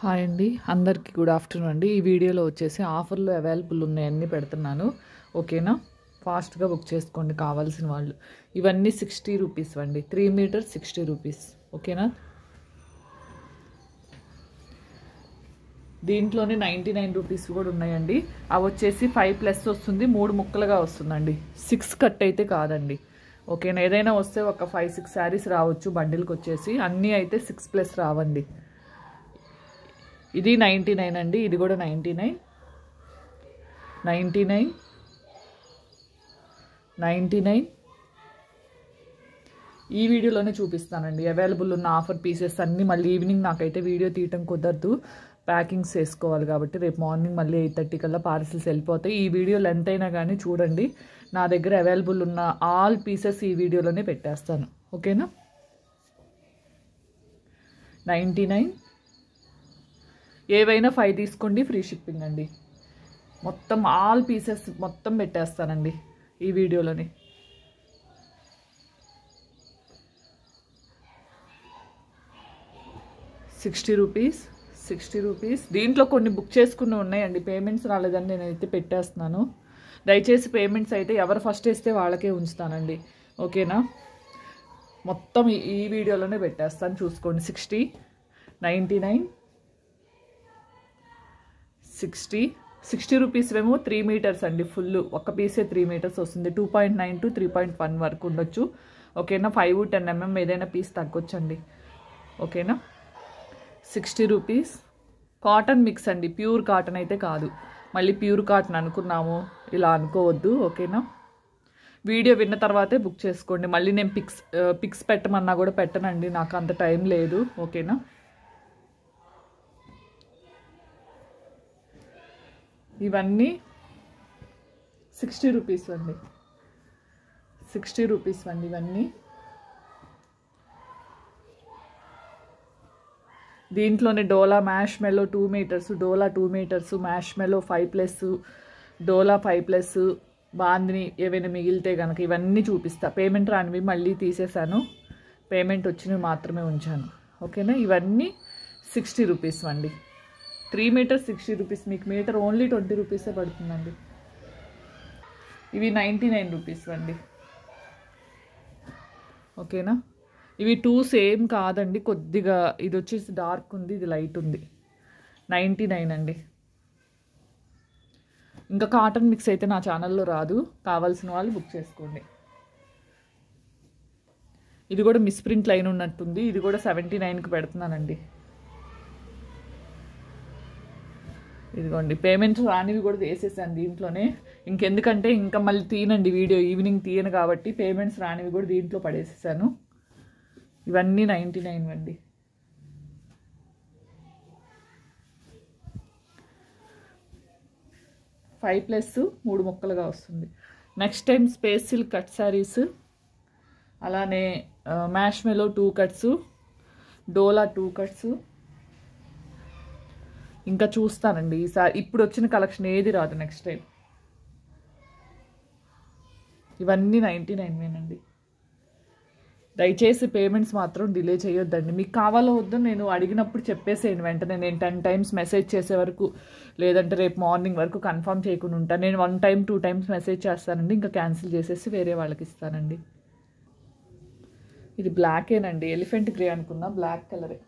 Hi అండి, అందరికీ good afternoon అండి. ఈ వీడియోలో వచ్చేసి ఆఫర్లు అవైలబుల్ ఉన్నాయన్నీ పెడుతున్నాను. ఓకేనా, ఫాస్ట్గా బుక్ చేసుకోండి కావాల్సిన వాళ్ళు. ఇవన్నీ 60 రూపీస్ అండి. 3 మీటర్స్ 60 రూపీస్. ఓకేనా, దీంట్లోనే 99 రూపీస్ కూడా ఉన్నాయండి. అవి వచ్చేసి 5+ వస్తుంది, 3 ముక్కలుగా వస్తుందండి. 6 కట్ అయితే కాదండి. ఓకేనా, ఏదైనా వస్తే ఒక 5-6 శారీస్ రావచ్చు బండిల్కి వచ్చేసి. అన్నీ అయితే 6+ రావండి. ఇది 99 అండి, ఇది కూడా 99, 99, 99. ఈ వీడియోలోనే చూపిస్తానండి అవైలబుల్ ఉన్న ఆఫర్ పీసెస్ అన్నీ. మళ్ళీ ఈవినింగ్ నాకైతే వీడియో తీయటం కుదరదు, ప్యాకింగ్స్ చేసుకోవాలి కాబట్టి. రేపు మార్నింగ్ మళ్ళీ 8:30 కల్లా పార్సిల్స్ వెళ్ళిపోతాయి. ఈ వీడియో లెంత్ అయినా కానీ చూడండి. నా దగ్గర అవైలబుల్ ఉన్న ఆల్ పీసెస్ ఈ వీడియోలోనే పెట్టేస్తాను. ఓకేనా, 99. ఏవైనా 5 తీసుకోండి, ఫ్రీ షిప్పింగ్ అండి. మొత్తం ఆల్ పీసెస్ మొత్తం పెట్టేస్తానండి ఈ వీడియోలోని. ₹60 రూపీస్. దీంట్లో కొన్ని బుక్ చేసుకుని ఉన్నాయండి, పేమెంట్స్ రాలేదని నేనైతే పెట్టేస్తున్నాను. దయచేసి పేమెంట్స్ అయితే ఎవరు ఫస్ట్ వేస్తే వాళ్ళకే ఉంచుతానండి. ఓకేనా, మొత్తం ఈ వీడియోలోనే పెట్టేస్తాను, చూసుకోండి. 60, 99, 60 రూపీస్ ఏమో 3 మీటర్స్ అండి. ఫుల్ ఒక పీసే 3 మీటర్స్ వస్తుంది. 2.9 to 3.1 వరకు ఉండొచ్చు. ఓకేనా, 5-10 mm ఏదైనా పీస్ తగ్గొచ్చండి. ఓకేనా, 60 రూపీస్. కాటన్ మిక్స్ అండి, ప్యూర్ కాటన్ అయితే కాదు. మళ్ళీ ప్యూర్ కాటన్ అనుకున్నాము, ఇలా అనుకోవద్దు. ఓకేనా, వీడియో విన్న తర్వాతే బుక్ చేసుకోండి. మళ్ళీ నేను పిక్స్ పెట్టమన్నా కూడా పెట్టనండి, నాకు అంత టైం లేదు. ఓకేనా, ఇవన్నీ 60 రూపీస్ అండి. 60 రూపీస్ అండి ఇవన్నీ. దీంట్లోనే డోలా మ్యాష్ మెలో 2 మీటర్స్, డోలా 2 మీటర్స్, మ్యాష్ మెలో 5+, డోలా 5+, బాందిని ఏవైనా మిగిలితే కనుక ఇవన్నీ చూపిస్తా. పేమెంట్ రానివి మళ్ళీ తీసేసాను, పేమెంట్ వచ్చినవి మాత్రమే ఉంచాను. ఓకేనా, ఇవన్నీ 60 రూపీస్ అండి. 3 మీటర్స్ 60 రూపీస్. మీకు మీటర్ ఓన్లీ 20 రూపీసే పడుతుందండి. ఇవి 99 రూపీస్ అండి. ఓకేనా, ఇవి 2 సేమ్ కాదండి, కొద్దిగా ఇది వచ్చేసి డార్క్ ఉంది, ఇది లైట్ ఉంది. 99 అండి. ఇంకా కాటన్ మిక్స్ అయితే నా ఛానల్లో రాదు, కావాల్సిన వాళ్ళు బుక్ చేసుకోండి. ఇది కూడా మిస్ప్రింట్ లైన్ ఉన్నట్టుంది, ఇది కూడా 79కి పెడుతున్నానండి. ఇదిగోండి, పేమెంట్స్ రానివి కూడా వేసేసాను దీంట్లోనే. ఇంకెందుకంటే ఇంకా మళ్ళీ తీయనండి వీడియో, ఈవినింగ్ తీయను కాబట్టి పేమెంట్స్ రానివి కూడా దీంట్లో పడేసేసాను. ఇవన్నీ 99 అండి. +5 3 ముక్కలుగా వస్తుంది. Next time space silk cut saris, అలానే మ్యాష్ మెలో 2 కట్స్, డోలా 2 కట్స్ ఇంకా చూస్తానండి. ఈసారి ఇప్పుడు వచ్చిన కలెక్షన్ ఏది రాదు నెక్స్ట్ టైం. ఇవన్నీ 99 దయచేసి పేమెంట్స్ మాత్రం డిలే చేయొద్దండి. మీకు కావాలో వద్దు నేను అడిగినప్పుడు చెప్పేసేయండి వెంటనే. నేను 10 టైమ్స్ మెసేజ్ చేసే వరకు, లేదంటే రేపు మార్నింగ్ వరకు కన్ఫర్మ్ చేయకుండా ఉంటాను. నేను 1 టైం 2 టైమ్స్ మెసేజ్ చేస్తానండి, ఇంకా క్యాన్సిల్ చేసేసి వేరే వాళ్ళకి ఇస్తానండి. ఇది బ్లాకేనండి, ఎలిఫెంట్ గ్రే అనుకున్నా, బ్లాక్ కలరే.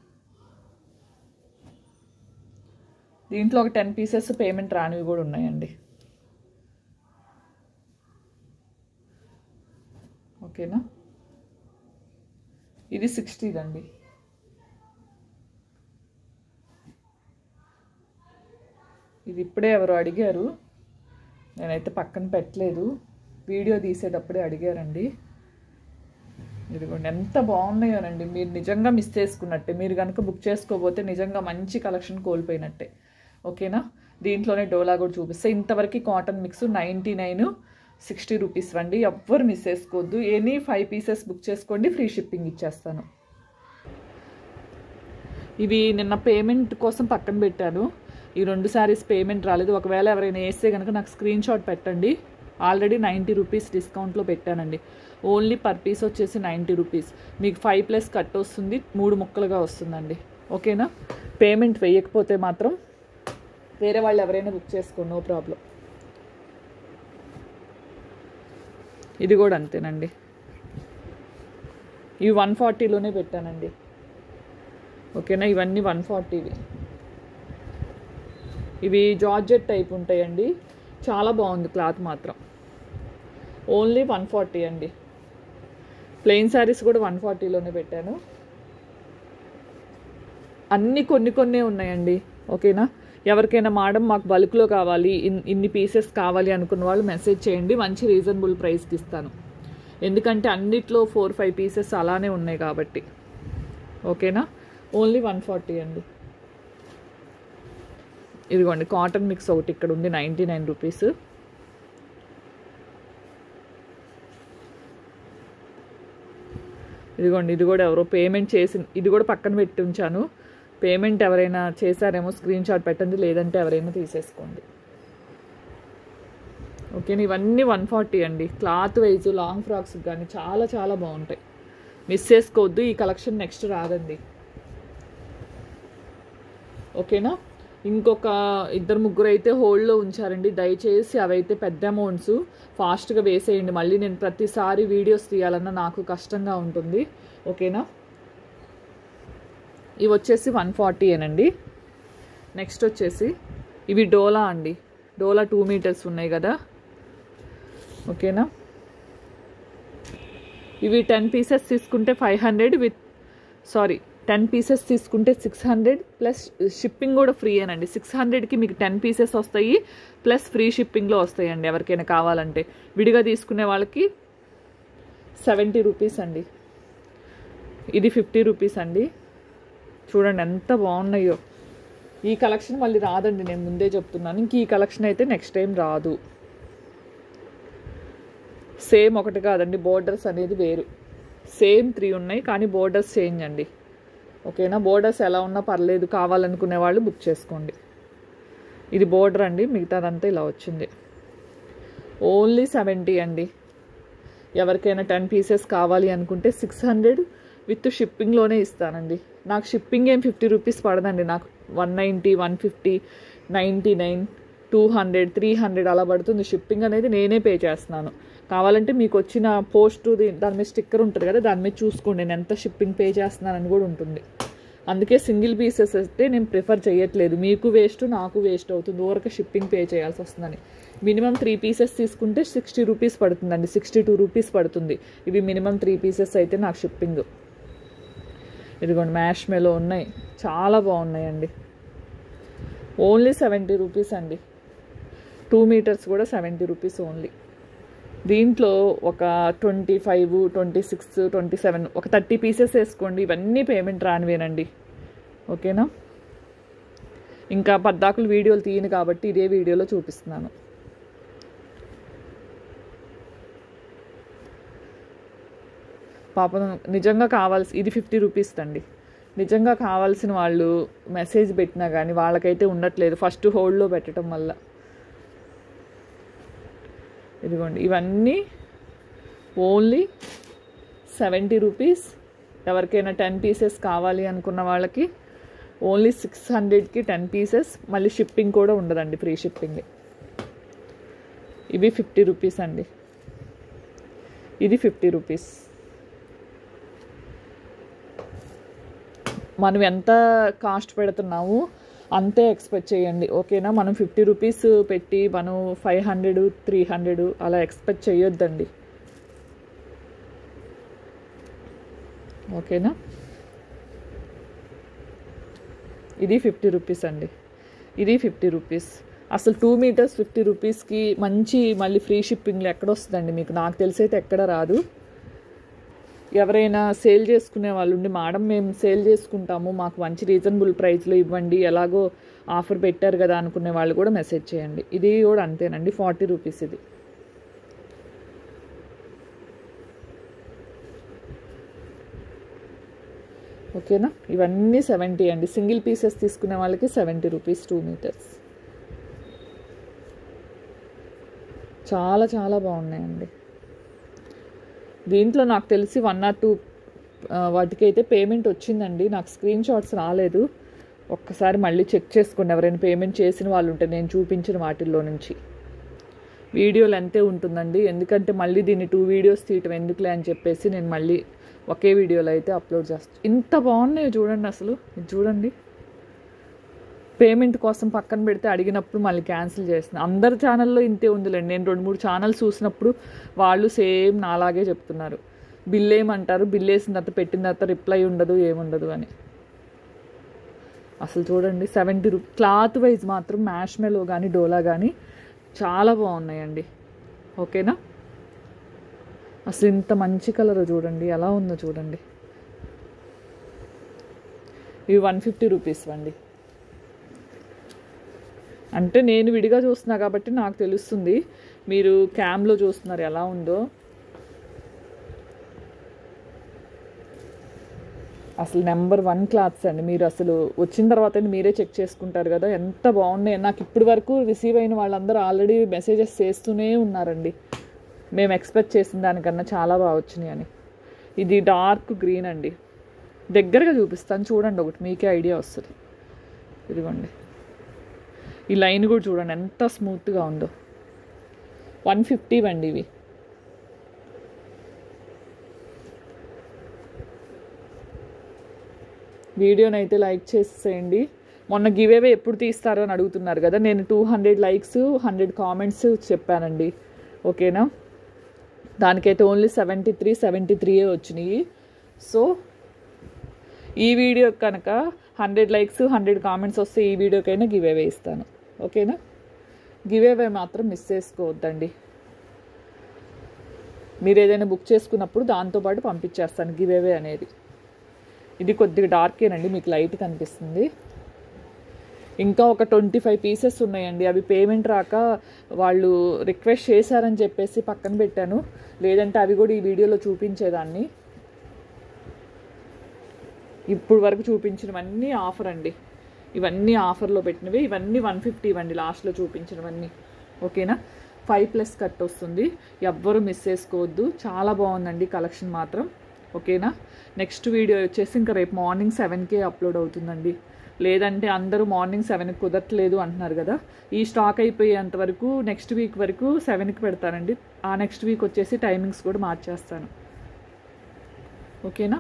దీంట్లో ఒక 10 పీసెస్ పేమెంట్ రానివి కూడా ఉన్నాయండి. ఓకేనా, ఇది 60 అండి. ఇది ఇప్పుడే ఎవరు అడిగారు, నేనైతే పక్కన పెట్టలేదు, వీడియో తీసేటప్పుడే అడిగారండి. ఇదిగోండి, ఎంత బాగున్నాయోనండి. మీరు నిజంగా మిస్ చేసుకున్నట్టే. మీరు కనుక బుక్ చేసుకోకపోతే నిజంగా మంచి కలెక్షన్ కోల్పోయినట్టే. ఓకేనా, దీంట్లోనే డోలా కూడా చూపిస్తే. ఇంతవరకు కాటన్ మిక్స్ 99, 60 రూపీస్ అండి. ఎవ్వరు మిస్ చేసుకోవద్దు. ఎనీ 5 పీసెస్ బుక్ చేసుకోండి, ఫ్రీ షిప్పింగ్ ఇచ్చేస్తాను. ఇవి నిన్న పేమెంట్ కోసం పక్కన పెట్టాను. ఈ 2 శారీస్ పేమెంట్ రాలేదు. ఒకవేళ ఎవరైనా వేస్తే కనుక నాకు స్క్రీన్ షాట్ పెట్టండి. ఆల్రెడీ 90 రూపీస్ డిస్కౌంట్లో పెట్టానండి. ఓన్లీ పర్ పీస్ వచ్చేసి 90 రూపీస్. మీకు 5+ కట్ వస్తుంది, 3 ముక్కలుగా వస్తుందండి. ఓకేనా. పేమెంట్ వేయకపోతే మాత్రం వేరే వాళ్ళు ఎవరైనా బుక్ చేసుకోండి, నో ప్రాబ్లం. ఇది కూడా అంతేనండి. ఇవి 140లోనే పెట్టానండి. ఓకేనా, ఇవన్నీ 140వి. ఇవి జార్జెట్ టైప్ ఉంటాయండి, చాలా బాగుంది క్లాత్ మాత్రం. ఓన్లీ 140 అండి. ప్లెయిన్ శారీస్ కూడా 140లోనే పెట్టాను. అన్నీ కొన్ని ఉన్నాయండి. ఓకేనా, ఎవరికైనా మేడం మాకు బల్క్లో కావాలి, ఇన్ని పీసెస్ కావాలి అనుకున్న వాళ్ళు మెసేజ్ చేయండి, మంచి రీజనబుల్ ప్రైస్కి ఇస్తాను. ఎందుకంటే అన్నిట్లో 4-5 పీసెస్ అలానే ఉన్నాయి కాబట్టి. ఓకేనా, ఓన్లీ 140 అండి. ఇదిగోండి కాటన్ మిక్స్ ఒకటి ఇక్కడ ఉంది, 99 రూపీస్. ఇదిగోండి, ఇది కూడా ఎవరో పేమెంట్ చేసి, ఇది కూడా పక్కన పెట్టి ఉంచాను. పేమెంట్ ఎవరైనా చేశారేమో స్క్రీన్ షాట్ పెట్టండి, లేదంటే ఎవరైనా తీసేసుకోండి. ఓకేనా, ఇవన్నీ 140 అండి. క్లాత్ వైజ్ లాంగ్ ఫ్రాక్స్ కానీ చాలా చాలా బాగుంటాయి, మిస్ చేసుకోవద్దు. ఈ కలెక్షన్ నెక్స్ట్ రాదండి. ఓకేనా, ఇంకొక 2-3 అయితే హోల్డ్లో ఉంచారండి, దయచేసి అవైతే పెద్ద అమౌంట్స్ ఫాస్ట్గా వేసేయండి. మళ్ళీ నేను ప్రతిసారి వీడియోస్ తీయాలన్నా నాకు కష్టంగా ఉంటుంది. ఓకేనా, ఇవి వచ్చేసి 140 నెక్స్ట్ వచ్చేసి ఇవి డోలా అండి. డోలా 2 మీటర్స్ ఉన్నాయి కదా. ఓకేనా, ఇవి 10 పీసెస్ తీసుకుంటే 500 10 పీసెస్ తీసుకుంటే 600 ప్లస్ షిప్పింగ్ కూడా ఫ్రీ అనండి. 600కి మీకు 10 పీసెస్ వస్తాయి, ప్లస్ ఫ్రీ షిప్పింగ్లో వస్తాయండి. ఎవరికైనా కావాలంటే విడిగా తీసుకునే వాళ్ళకి 70 రూపీస్ అండి. ఇది 50 రూపీస్ అండి. చూడండి ఎంత బాగున్నాయో. ఈ కలెక్షన్ మళ్ళీ రాదండి, నేను ముందే చెప్తున్నాను. ఇంక ఈ కలెక్షన్ అయితే నెక్స్ట్ టైం రాదు. సేమ్ ఒకటి కాదండి, బోర్డర్స్ అనేది వేరు. సేమ్ 3 ఉన్నాయి కానీ బోర్డర్స్ చేంజ్ అండి. ఓకేనా, బోర్డర్స్ ఎలా ఉన్నా పర్లేదు, కావాలనుకునే వాళ్ళు బుక్ చేసుకోండి. ఇది బోర్డర్ అండి, మిగతాదంతా ఇలా వచ్చింది. ఓన్లీ 70 అండి. ఎవరికైనా 10 పీసెస్ కావాలి అనుకుంటే 600 విత్ షిప్పింగ్లోనే ఇస్తానండి. నాకు షిప్పింగ్ ఏం 50 రూపీస్ పడదండి. నాకు 190, 150, 99, 200, 300 అలా పడుతుంది. షిప్పింగ్ అనేది నేనే పే చేస్తున్నాను. కావాలంటే మీకు వచ్చిన పోస్ట్ దాని మీద స్టిక్కర్ ఉంటుంది కదా, దాని మీద చూసుకోండి నేను ఎంత షిప్పింగ్ పే చేస్తున్నానని కూడా ఉంటుంది. అందుకే సింగిల్ పీసెస్ అయితే నేను ప్రిఫర్ చేయట్లేదు. మీకు వేస్ట్, నాకు వేస్ట్ అవుతుంది, ఊరక షిప్పింగ్ పే చేయాల్సి వస్తుందని. మినిమం 3 పీసెస్ తీసుకుంటే 60 రూపీస్ పడుతుందండి, 62 రూపీస్ పడుతుంది. ఇవి మినిమం 3 పీసెస్ అయితే నాకు షిప్పింగ్. ఇదిగోండి మ్యాష్ మెలో ఉన్నాయి, చాలా బాగున్నాయండి. ఓన్లీ 70 రూపీస్ అండి. 2 మీటర్స్ కూడా 70 రూపీస్ ఓన్లీ. దీంట్లో ఒక 25, 26, 27 ఒక 30 పీసెస్ వేసుకోండి. ఇవన్నీ పేమెంట్ రానివేనండి. ఓకేనా, ఇంకా పద్దాకులు వీడియోలు తీయను కాబట్టి ఇదే వీడియోలో చూపిస్తున్నాను. పాపం నిజంగా కావాల్సి, ఇది 50 రూపీస్ అండి. నిజంగా కావాల్సిన వాళ్ళు మెసేజ్ పెట్టినా కానీ వాళ్ళకైతే ఉండట్లేదు, ఫస్ట్ హోల్డ్లో పెట్టడం వల్ల. ఇదిగోండి ఇవన్నీ ఓన్లీ 70 రూపీస్. ఎవరికైనా 10 పీసెస్ కావాలి అనుకున్న వాళ్ళకి ఓన్లీ 600కి 10 పీసెస్. మళ్ళీ షిప్పింగ్ కూడా ఉండదండి, ఫ్రీ షిప్పింగ్. ఇవి 50 రూపీస్ అండి. ఇది 50 రూపీస్. మనం ఎంత కాస్ట్ పెడుతున్నాము అంతే ఎక్స్పెక్ట్ చేయండి. ఓకేనా, మనం 50 రూపీస్ పెట్టి మనం 500, 300 అలా ఎక్స్పెక్ట్ చేయొద్దండి. ఓకేనా, ఇది 50 రూపీస్ అండి. ఇది 50 రూపీస్. అసలు 2 మీటర్స్ 50 రూపీస్కి మంచి మళ్ళీ ఫ్రీ షిప్పింగ్లో ఎక్కడొస్తుందండి మీకు? నాకు తెలిసైతే ఎక్కడ రాదు. ఎవరైనా సేల్ చేసుకునే వాళ్ళు ఉండి, మేడం మేము సేల్ చేసుకుంటాము, మాకు మంచి రీజనబుల్ ప్రైస్లో ఇవ్వండి, ఎలాగో ఆఫర్ పెట్టారు కదా అనుకునే వాళ్ళు కూడా మెసేజ్ చేయండి. ఇది కూడా అంతేనండి, 40 రూపీస్ ఇది. ఓకేనా, ఇవన్నీ 70 అండి. సింగిల్ పీసెస్ తీసుకునే వాళ్ళకి 70 రూపీస్ 2 మీటర్స్. చాలా చాలా బాగున్నాయండి. దీంట్లో నాకు తెలిసి 1 or 2 వాటికైతే పేమెంట్ వచ్చిందండి. నాకు స్క్రీన్ షాట్స్ రాలేదు. ఒక్కసారి మళ్ళీ చెక్ చేసుకోండి ఎవరైనా పేమెంట్ చేసిన వాళ్ళు ఉంటే నేను చూపించిన వాటిల్లో నుంచి. వీడియోలు అంతే ఉంటుందండి, ఎందుకంటే మళ్ళీ దీన్ని 2 వీడియోస్ తీయటం ఎందుకులే అని చెప్పేసి నేను మళ్ళీ ఒకే వీడియోలో అయితే అప్లోడ్ చేస్తాను. ఇంత బాగున్నాయో చూడండి, అసలు ఇది చూడండి. పేమెంట్ కోసం పక్కన పెడితే అడిగినప్పుడు మళ్ళీ క్యాన్సిల్ చేస్తున్నాను. అందరి ఛానల్లో ఇంతే ఉందిలేండి. నేను 2-3 ఛానల్స్ చూసినప్పుడు వాళ్ళు సేమ్ నాలాగే చెప్తున్నారు. బిల్ ఏమంటారు, బిల్ వేసిన తర్వాత పెట్టిన తర్వాత రిప్లై ఉండదు, ఏముండదు అని. అసలు చూడండి 70 రూపీస్. క్లాత్ వైజ్ మాత్రం మ్యాష్మెలో కానీ డోలా కానీ చాలా బాగున్నాయండి. ఓకేనా? అసలు ఇంత మంచి కలర్ చూడండి, ఎలా ఉందో చూడండి. ఇవి 150 రూపీస్ అండి. అంటే నేను విడిగా చూస్తున్నా కాబట్టి నాకు తెలుస్తుంది, మీరు క్యామ్లో చూస్తున్నారు ఎలా ఉందో. అసలు నెంబర్ 1 క్లాత్స్ అండి. మీరు అసలు వచ్చిన తర్వాత మీరే చెక్ చేసుకుంటారు కదా ఎంత బాగున్నాయి. నాకు ఇప్పటి వరకు రిసీవ్ అయిన వాళ్ళందరూ ఆల్రెడీ మెసేజెస్ చేస్తూనే ఉన్నారండి, మేము ఎక్స్పెక్ట్ చేసిన దానికన్నా చాలా బాగా వచ్చినాయి అని. ఇది డార్క్ గ్రీన్ అండి. దగ్గరగా చూపిస్తాను చూడండి, ఒకటి మీకే ఐడియా వస్తుంది. ఇదిగోండి, ఈ లైన్ కూడా చూడండి ఎంత స్మూత్గా ఉందో. 150 అండి ఇవి. వీడియోని అయితే లైక్ చేసేయండి. మొన్న గివేవే ఎప్పుడు తీస్తారో అని అడుగుతున్నారు కదా, నేను 200 లైక్స్ 100 కామెంట్స్ చెప్పానండి. ఓకేనా? దానికైతే ఓన్లీ 73 వచ్చినాయి. సో ఈ వీడియో కనుక 100 లైక్స్ 100 కామెంట్స్ వస్తే ఈ వీడియోకైనా గివేవే ఇస్తాను. ఓకేనా? గివేవే మాత్రం మిస్ చేసుకోవద్దండి. మీరు ఏదైనా బుక్ చేసుకున్నప్పుడు దాంతోపాటు పంపించేస్తాను గివేవే అనేది. ఇది కొద్దిగా డార్కేనండి, మీకు లైట్ కనిపిస్తుంది. ఇంకా ఒక 25 పీసెస్ ఉన్నాయండి. అవి పేమెంట్ రాక వాళ్ళు రిక్వెస్ట్ చేశారని చెప్పేసి పక్కన పెట్టాను, లేదంటే అవి కూడా ఈ వీడియోలో చూపించేదాన్ని. ఇప్పుడు వరకు చూపించినవన్నీ ఆఫర్ అండి. ఇవన్నీ ఆఫర్లో పెట్టినవి. ఇవన్నీ 150 ఇవ్వండి లాస్ట్లో చూపించినవన్నీ. ఓకేనా? 5+ కట్ వస్తుంది, ఎవ్వరూ మిస్ చేసుకోవద్దు. చాలా బాగుందండి కలెక్షన్ మాత్రం. ఓకేనా? నెక్స్ట్ వీడియో వచ్చేసి ఇంకా రేపు మార్నింగ్ 7కే అప్లోడ్ అవుతుందండి. లేదంటే అందరూ మార్నింగ్ 7కి కుదరట్లేదు అంటున్నారు కదా, ఈ స్టాక్ అయిపోయేంత వరకు నెక్స్ట్ వీక్ వరకు 7కి పెడతానండి. ఆ నెక్స్ట్ వీక్ వచ్చేసి టైమింగ్స్ కూడా మార్చేస్తాను. ఓకేనా?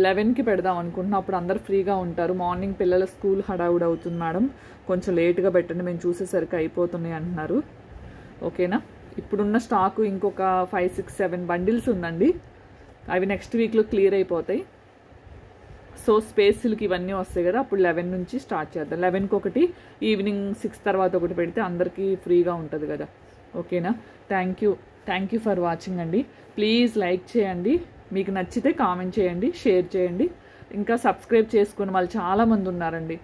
11కి పెడదాం అనుకుంటున్నాం, అప్పుడు అందరు ఫ్రీగా ఉంటారు. మార్నింగ్ పిల్లల స్కూల్ హడావుడ్ అవుతుంది మేడం, కొంచెం లేట్గా పెట్టండి, మేము చూసేసరికి అయిపోతున్నాయి అంటున్నారు. ఓకేనా? ఇప్పుడున్న స్టాకు ఇంకొక 5, 6, 7 బండిల్స్ ఉందండి. అవి నెక్స్ట్ వీక్లో క్లియర్ అయిపోతాయి. సో స్పేస్ సిల్క్ ఇవన్నీ వస్తాయి కదా, అప్పుడు 11 నుంచి స్టార్ట్ చేద్దాం. 11కి ఒకటి, ఈవినింగ్ 6 తర్వాత ఒకటి పెడితే అందరికీ ఫ్రీగా ఉంటుంది కదా. ఓకేనా? థ్యాంక్ యూ ఫర్ వాచింగ్ అండి. ప్లీజ్ లైక్ చేయండి, మీకు నచ్చితే కామెంట్ చేయండి, షేర్ చేయండి. ఇంకా సబ్స్క్రైబ్ చేసుకున్న వాళ్ళు చాలామంది ఉన్నారండి.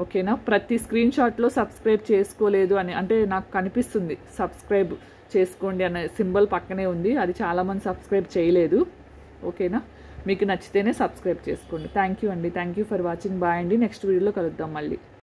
ఓకేనా? ప్రతి స్క్రీన్ షాట్లో సబ్స్క్రైబ్ చేసుకోలేదు అని అంటే నాకు కనిపిస్తుంది, సబ్స్క్రైబ్ చేసుకోండి అనే సింబల్ పక్కనే ఉంది, అది చాలామంది సబ్స్క్రైబ్ చేయలేదు. ఓకేనా? మీకు నచ్చితేనే సబ్స్క్రైబ్ చేసుకోండి. థ్యాంక్ యూ అండి. Thank you for watching. Bye అండి. నెక్స్ట్ వీడియోలో కలుద్దాం మళ్ళీ.